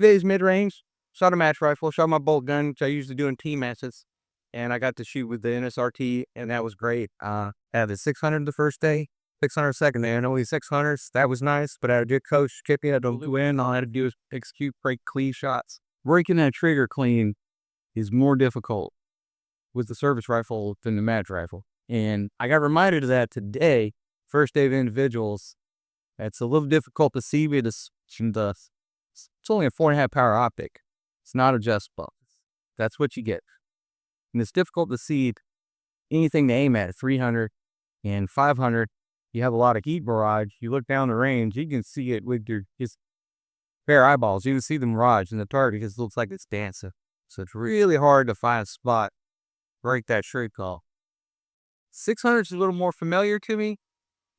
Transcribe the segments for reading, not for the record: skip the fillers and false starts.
days mid-range, shot a match rifle, shot my bolt gun, which I usually do in team matches. And I got to shoot with the NSRT, and that was great. I had the 600 the first day, 600 second day, and only 600s. That was nice, but I had a good coach, Kippy, had to win. All I had to do was execute, break clean shots. Breaking that trigger clean is more difficult with the service rifle than the match rifle. And I got reminded of that today, first day of individuals. It's a little difficult to see because it's only a 4.5 power optic. It's not adjustable. That's what you get. And it's difficult to see anything to aim at 300 and 500. You have a lot of heat barrage. You look down the range, you can see it with your just bare eyeballs. You can see the mirage in the target because it looks like it's dancing. So it's really hard to find a spot, break that trigger call. 600 is a little more familiar to me.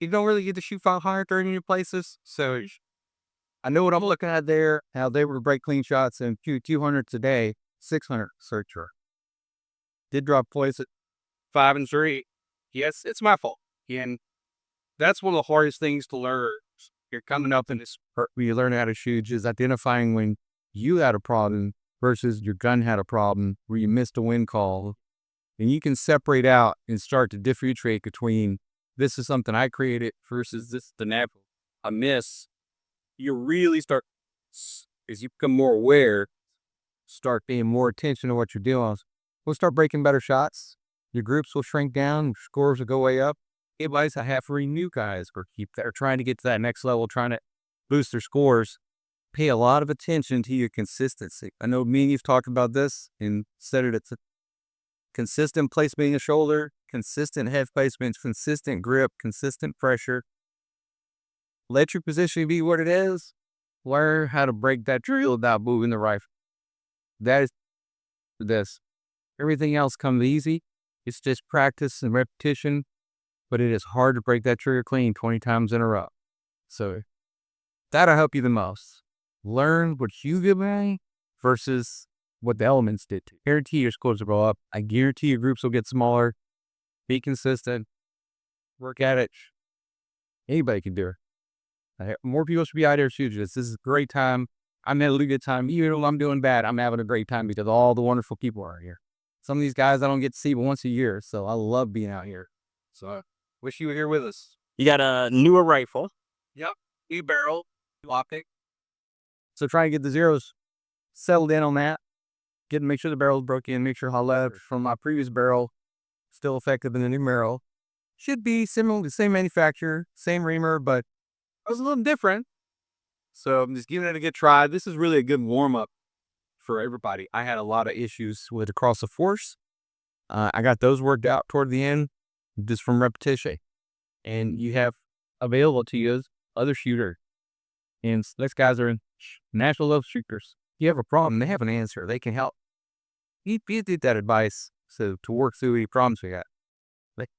You don't really get to shoot 500 during your places. So I know what I'm looking at there, how they were break clean shots and 200s a day, 600 searcher. Did drop points at 5 and 3. Yes, it's my fault. And that's one of the hardest things to learn. You're coming up in this, when you learn how to shoot, is identifying when you had a problem versus your gun had a problem, where you missed a wind call. And you can separate out and start to differentiate between this is something I created versus this is the natural. A miss, you really start, as you become more aware, start paying more attention to what you're doing. We'll start breaking better shots. Your groups will shrink down. Your scores will go way up. Advice I have for new guys or are trying to get to that next level, trying to boost their scores. Pay a lot of attention to your consistency. I know me and you've talked about this and said it. It's a consistent placement in the shoulder, consistent head placement, consistent grip, consistent pressure. Let your position be what it is. Learn how to break that drill without moving the rifle. That is this. Everything else comes easy. It's just practice and repetition, but it is hard to break that trigger clean 20 times in a row. So that'll help you the most. Learn what you give me versus what the elements did to you. I guarantee your scores will go up. I guarantee your groups will get smaller. Be consistent. Work at it. Anybody can do it. More people should be out there shooting this. This is a great time. I'm having a good time. Even though I'm doing bad, I'm having a great time because all the wonderful people are here. Some of these guys I don't get to see but once a year, so I love being out here. So I wish you were here with us. You got a newer rifle. Yep. New barrel, new optic. So try and get the zeros settled in on that. Make sure the barrel's broke in. Make sure how left from my previous barrel still effective in the new barrel. Should be similar, the same manufacturer, same reamer, but it was a little different. So I'm just giving it a good try. This is really a good warm-up for everybody. I had a lot of issues with across the force. I got those worked out toward the end just from repetition. And you have available to you as other shooter. And these guys are in national level shooters. You have a problem, they have an answer. They can help. You did that advice so to work through any problems we got. Like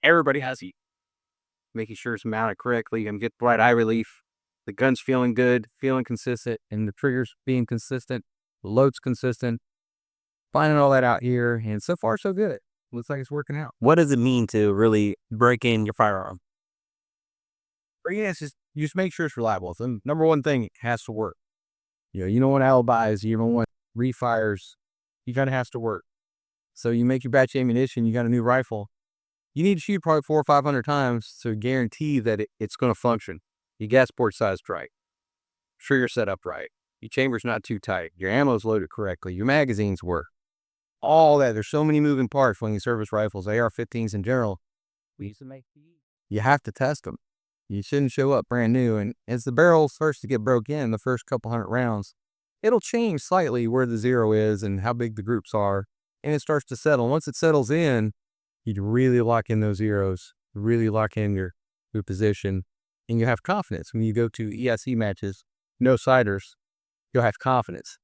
everybody has heat. Making sure it's mounted correctly and get the right eye relief. The gun's feeling good, feeling consistent, and the trigger's being consistent. The load's consistent. Finding all that out here, and so far so good. Looks like it's working out. What does it mean to really break in your firearm? Breaking in is just make sure it's reliable. The number one thing, it has to work. You don't want alibis, you don't want refires. You gotta has to work. So you make your batch ammunition, you got a new rifle. You need to shoot probably 400 or 500 times to guarantee that it's going to function. Your gas port sized right. Trigger set up right. Your chamber's not too tight. Your ammo's loaded correctly. Your magazines work. All that. There's so many moving parts when you service rifles, AR-15s in general. You have to test them. You shouldn't show up brand new. And as the barrel starts to get broke in, the first couple hundred rounds, it'll change slightly where the zero is and how big the groups are. And it starts to settle. Once it settles in, you really lock in those zeros, really lock in your position, and you have confidence. When you go to EIC matches, no siders, you'll have confidence.